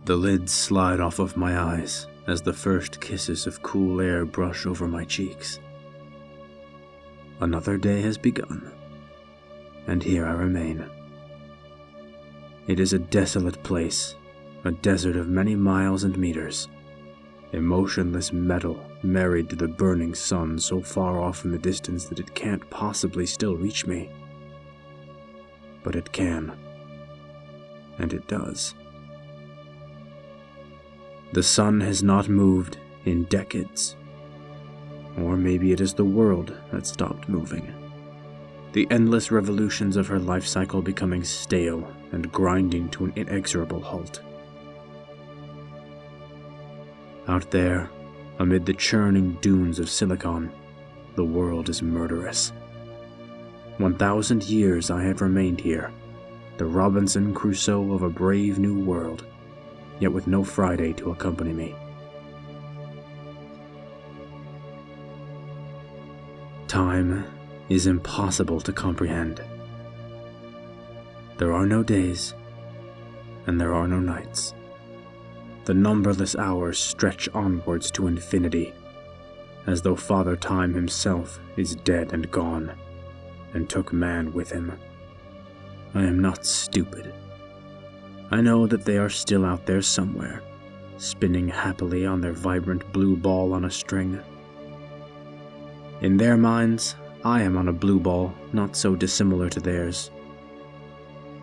The lids slide off of my eyes as the first kisses of cool air brush over my cheeks. Another day has begun, and here I remain. It is a desolate place, a desert of many miles and meters, emotionless metal married to the burning sun so far off in the distance that it can't possibly still reach me. But it can, and it does. The sun has not moved in decades. Or maybe it is the world that stopped moving. The endless revolutions of her life cycle becoming stale and grinding to an inexorable halt. Out there, amid the churning dunes of silicon, the world is murderous. 1,000 years I have remained here, the Robinson Crusoe of a brave new world, yet with no Friday to accompany me. Time is impossible to comprehend. There are no days, and there are no nights. The numberless hours stretch onwards to infinity, as though Father Time himself is dead and gone, and took man with him. I am not stupid. I know that they are still out there somewhere, spinning happily on their vibrant blue ball on a string. In their minds, I am on a blue ball not so dissimilar to theirs.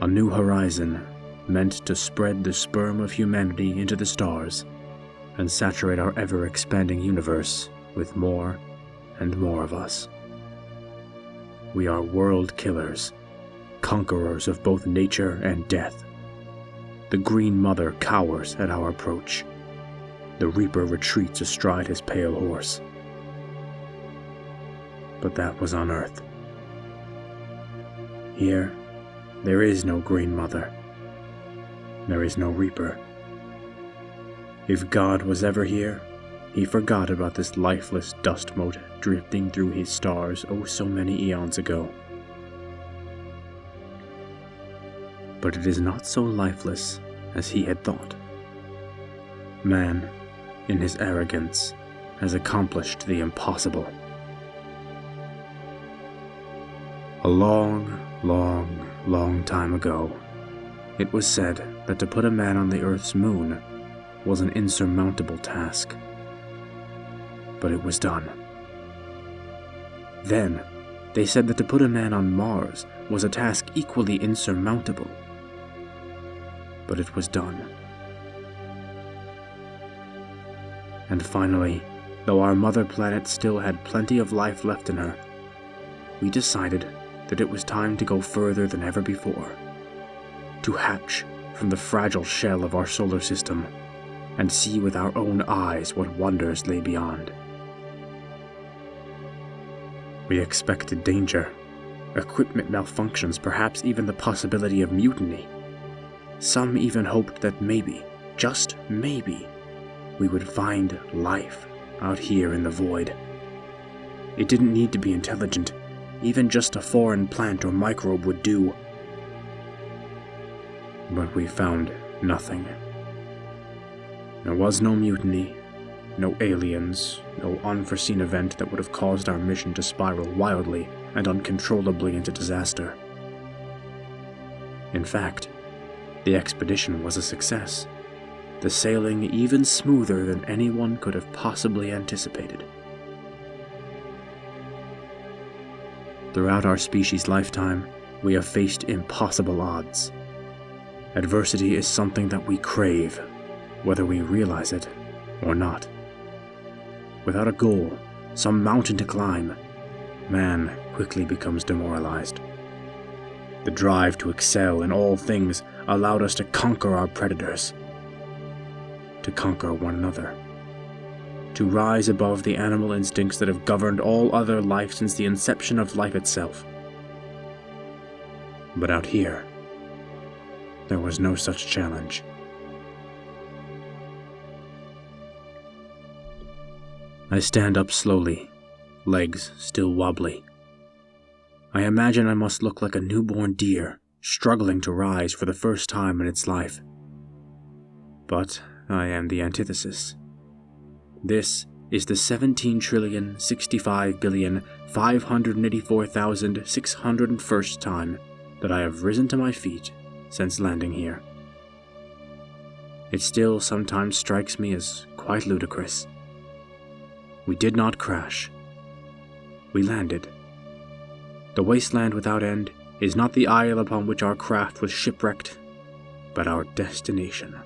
A new horizon, meant to spread the sperm of humanity into the stars and saturate our ever-expanding universe with more and more of us. We are world killers, conquerors of both nature and death. The Green Mother cowers at our approach. The Reaper retreats astride his pale horse. But that was on Earth. Here, there is no Green Mother. There is no Reaper. If God was ever here, he forgot about this lifeless dust mote drifting through his stars oh so many eons ago. But it is not so lifeless as he had thought. Man, in his arrogance, has accomplished the impossible. A long time ago, it was said that to put a man on the Earth's moon was an insurmountable task. But it was done. Then, they said that to put a man on Mars was a task equally insurmountable. But it was done. And finally, though our mother planet still had plenty of life left in her, we decided that it was time to go further than ever before, to hatch from the fragile shell of our solar system and see with our own eyes what wonders lay beyond. We expected danger, equipment malfunctions, perhaps even the possibility of mutiny. Some even hoped that maybe, just maybe, we would find life out here in the void. It didn't need to be intelligent. Even just a foreign plant or microbe would do. But we found nothing. There was no mutiny, no aliens, no unforeseen event that would have caused our mission to spiral wildly and uncontrollably into disaster. In fact, the expedition was a success, the sailing even smoother than anyone could have possibly anticipated. Throughout our species' lifetime, we have faced impossible odds. Adversity is something that we crave, whether we realize it or not. Without a goal, some mountain to climb, man quickly becomes demoralized. The drive to excel in all things allowed us to conquer our predators, to conquer one another, to rise above the animal instincts that have governed all other life since the inception of life itself. But out here, there was no such challenge. I stand up slowly, legs still wobbly. I imagine I must look like a newborn deer, struggling to rise for the first time in its life. But I am the antithesis. This is the 17,065,584,601st time that I have risen to my feet since landing here. It still sometimes strikes me as quite ludicrous. We did not crash. We landed. The wasteland without end is not the isle upon which our craft was shipwrecked, but our destination.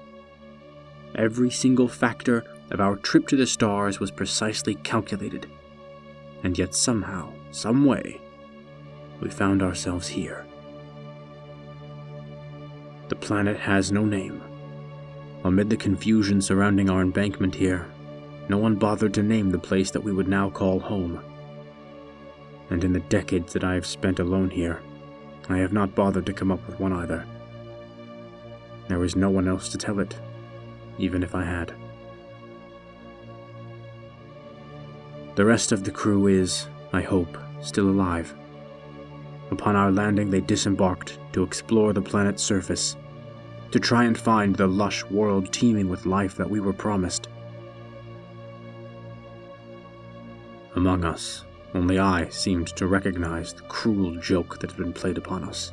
Every single factor of our trip to the stars was precisely calculated, and yet somehow, some way, we found ourselves here. The planet has no name. Amid the confusion surrounding our embankment here, no one bothered to name the place that we would now call home. And in the decades that I have spent alone here, I have not bothered to come up with one either. There was no one else to tell it, even if I had. The rest of the crew is, I hope, still alive. Upon our landing, they disembarked to explore the planet's surface, to try and find the lush world teeming with life that we were promised. Among us, only I seemed to recognize the cruel joke that had been played upon us.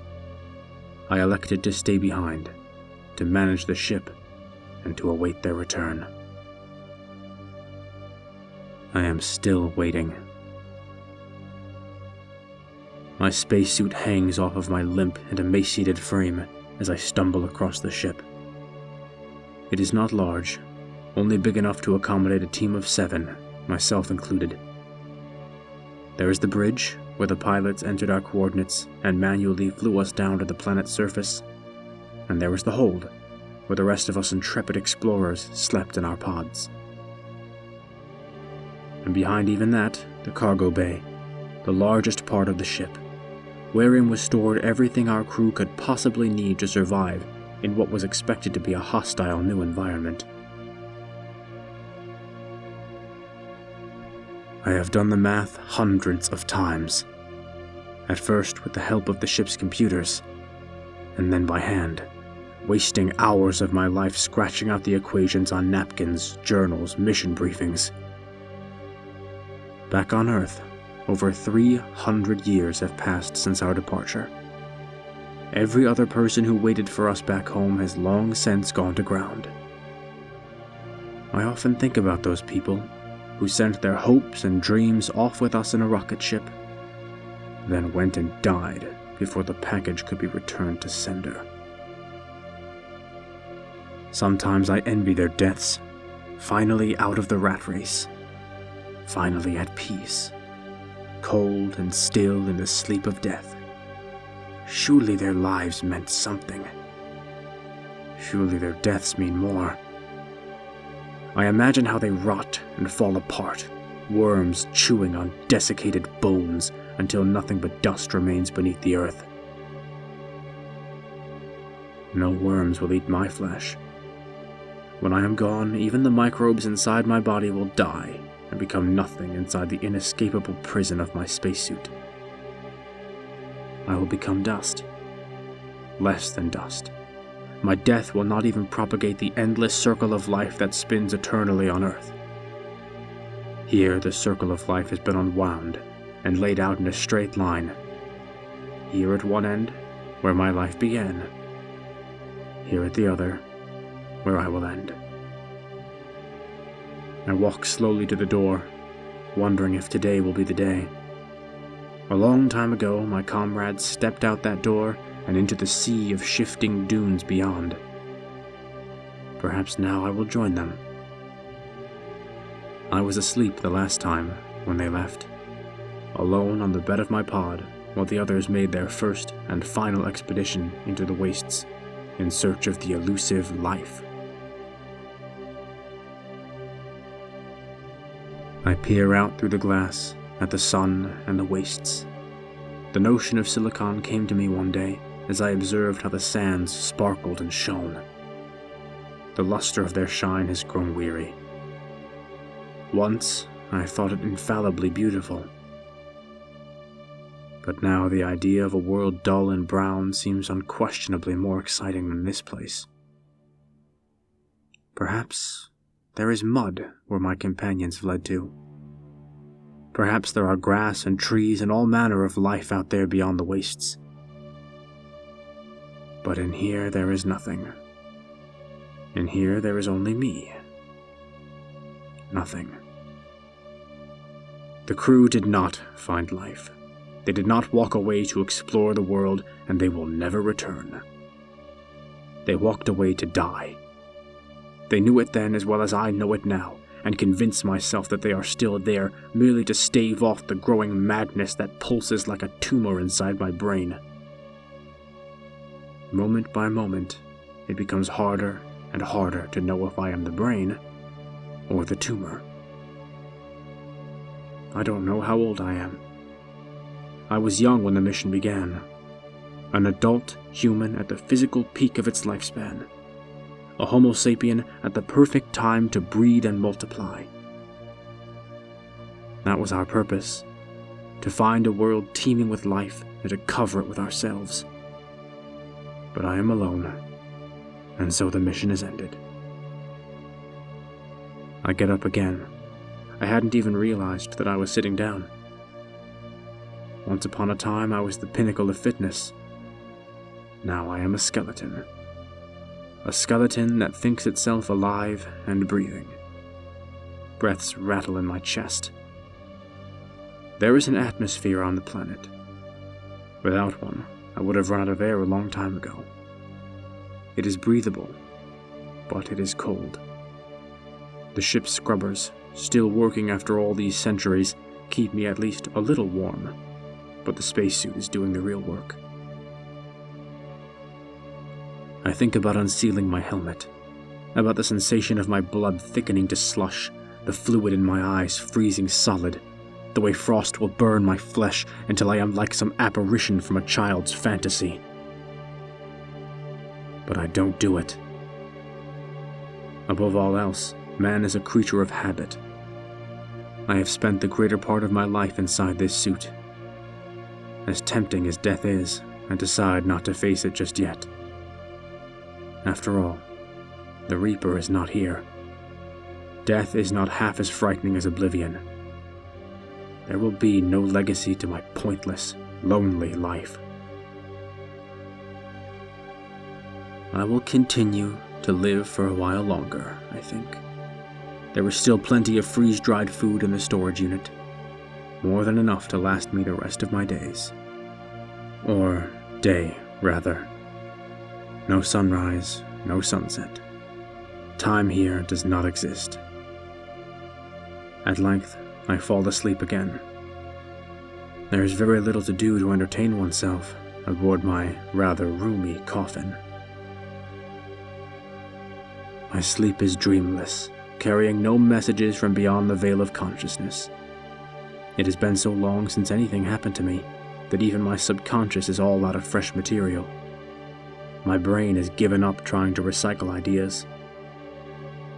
I elected to stay behind, to manage the ship, and to await their return. I am still waiting. My spacesuit hangs off of my limp and emaciated frame as I stumble across the ship. It is not large, only big enough to accommodate a team of 7, myself included. There is the bridge, where the pilots entered our coordinates and manually flew us down to the planet's surface, and there was the hold, where the rest of us intrepid explorers slept in our pods. And behind even that, the cargo bay, the largest part of the ship, wherein was stored everything our crew could possibly need to survive in what was expected to be a hostile new environment. I have done the math hundreds of times, at first with the help of the ship's computers, and then by hand, wasting hours of my life scratching out the equations on napkins, journals, mission briefings. Back on Earth, over 300 years have passed since our departure. Every other person who waited for us back home has long since gone to ground. I often think about those people who sent their hopes and dreams off with us in a rocket ship, then went and died before the package could be returned to sender. Sometimes I envy their deaths, finally out of the rat race, finally at peace, cold and still in the sleep of death. Surely their lives meant something. Surely their deaths mean more. I imagine how they rot and fall apart, worms chewing on desiccated bones until nothing but dust remains beneath the earth. No worms will eat my flesh. When I am gone, even the microbes inside my body will die and become nothing inside the inescapable prison of my spacesuit. I will become dust. Less than dust. My death will not even propagate the endless circle of life that spins eternally on Earth. Here, the circle of life has been unwound and laid out in a straight line. Here at one end, where my life began. Here at the other, where I will end. I walk slowly to the door, wondering if today will be the day. A long time ago, my comrades stepped out that door and into the sea of shifting dunes beyond. Perhaps now I will join them. I was asleep the last time when they left, alone on the bed of my pod while the others made their first and final expedition into the wastes in search of the elusive life. I peer out through the glass at the sun and the wastes. The notion of silicon came to me one day as I observed how the sands sparkled and shone. The luster of their shine has grown weary. Once, I thought it infallibly beautiful. But now the idea of a world dull and brown seems unquestionably more exciting than this place. Perhaps there is mud where my companions fled to. Perhaps there are grass and trees and all manner of life out there beyond the wastes. But in here there is nothing. In here there is only me. Nothing. The crew did not find life. They did not walk away to explore the world, and they will never return. They walked away to die. They knew it then as well as I know it now, and convince myself that they are still there, merely to stave off the growing madness that pulses like a tumor inside my brain. Moment by moment, it becomes harder and harder to know if I am the brain or the tumor. I don't know how old I am. I was young when the mission began. An adult human at the physical peak of its lifespan. A Homo sapien at the perfect time to breed and multiply. That was our purpose. To find a world teeming with life and to cover it with ourselves. But I am alone, and so the mission is ended. I get up again. I hadn't even realized that I was sitting down. Once upon a time, I was the pinnacle of fitness. Now I am a skeleton. A skeleton that thinks itself alive and breathing. Breaths rattle in my chest. There is an atmosphere on the planet. Without one, I would have run out of air a long time ago. It is breathable, but it is cold. The ship's scrubbers, still working after all these centuries, keep me at least a little warm, but the spacesuit is doing the real work. I think about unsealing my helmet, about the sensation of my blood thickening to slush, the fluid in my eyes freezing solid, the way frost will burn my flesh until I am like some apparition from a child's fantasy. But I don't do it. Above all else, man is a creature of habit. I have spent the greater part of my life inside this suit. As tempting as death is, I decide not to face it just yet. After all, the Reaper is not here. Death is not half as frightening as oblivion. There will be no legacy to my pointless, lonely life. I will continue to live for a while longer, I think. There is still plenty of freeze-dried food in the storage unit. More than enough to last me the rest of my days. Or day, rather. No sunrise, no sunset. Time here does not exist. At length, I fall asleep again. There is very little to do to entertain oneself aboard my rather roomy coffin. My sleep is dreamless, carrying no messages from beyond the veil of consciousness. It has been so long since anything happened to me that even my subconscious is all out of fresh material. My brain has given up trying to recycle ideas.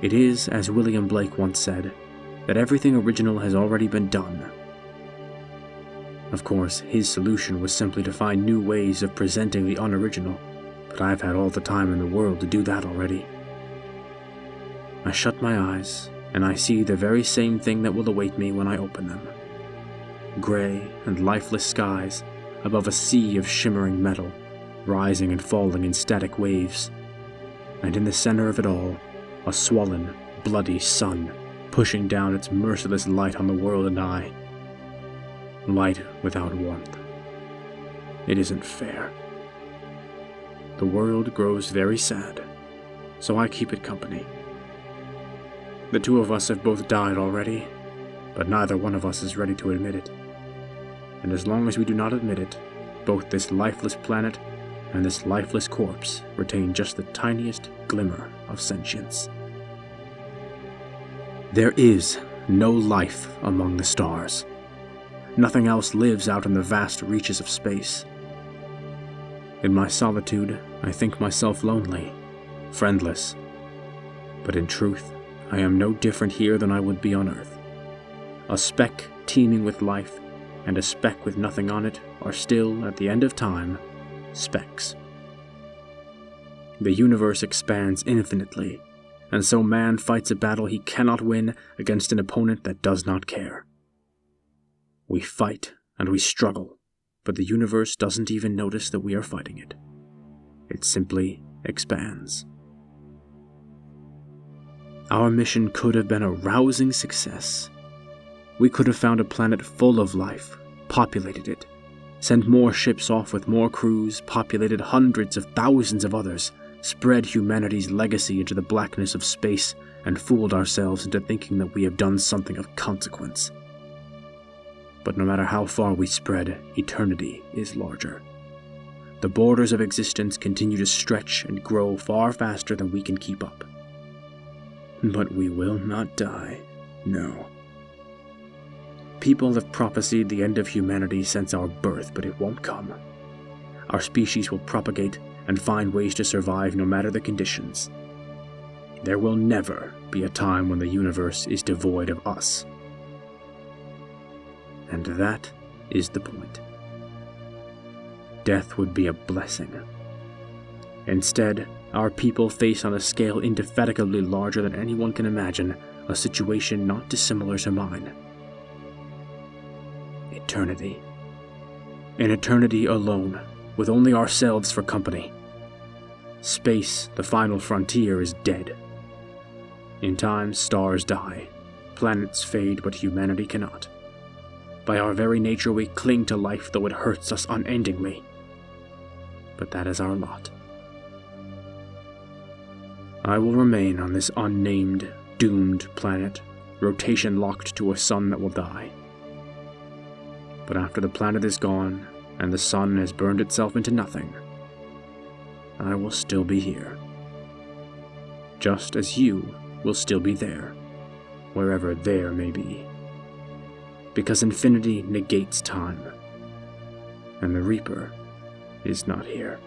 It is, as William Blake once said, that everything original has already been done. Of course, his solution was simply to find new ways of presenting the unoriginal, but I've had all the time in the world to do that already. I shut my eyes, and I see the very same thing that will await me when I open them. Gray and lifeless skies above a sea of shimmering metal, rising and falling in static waves. And in the center of it all, a swollen, bloody sun, pushing down its merciless light on the world and I. Light without warmth. It isn't fair. The world grows very sad, so I keep it company. The two of us have both died already, but neither one of us is ready to admit it. And as long as we do not admit it, both this lifeless planet and this lifeless corpse retain just the tiniest glimmer of sentience. There is no life among the stars. Nothing else lives out in the vast reaches of space. In my solitude, I think myself lonely, friendless. But in truth, I am no different here than I would be on Earth. A speck teeming with life, and a speck with nothing on it are still, at the end of time, specks. The universe expands infinitely, and so man fights a battle he cannot win against an opponent that does not care. We fight and we struggle, but the universe doesn't even notice that we are fighting it. It simply expands. Our mission could have been a rousing success. We could have found a planet full of life, populated it, sent more ships off with more crews, populated hundreds of thousands of others, spread humanity's legacy into the blackness of space, and fooled ourselves into thinking that we have done something of consequence. But no matter how far we spread, eternity is larger. The borders of existence continue to stretch and grow far faster than we can keep up. But we will not die, no. People have prophesied the end of humanity since our birth, but it won't come. Our species will propagate and find ways to survive no matter the conditions. There will never be a time when the universe is devoid of us. And that is the point. Death would be a blessing. Instead, our people face on a scale indefatigably larger than anyone can imagine a situation not dissimilar to mine. Eternity. An eternity alone, with only ourselves for company. Space, the final frontier, is dead. In time, stars die, planets fade, but humanity cannot. By our very nature, we cling to life, though it hurts us unendingly. But that is our lot. I will remain on this unnamed, doomed planet, rotation locked to a sun that will die. But after the planet is gone, and the sun has burned itself into nothing, I will still be here. Just as you will still be there, wherever there may be. Because infinity negates time, and the Reaper is not here.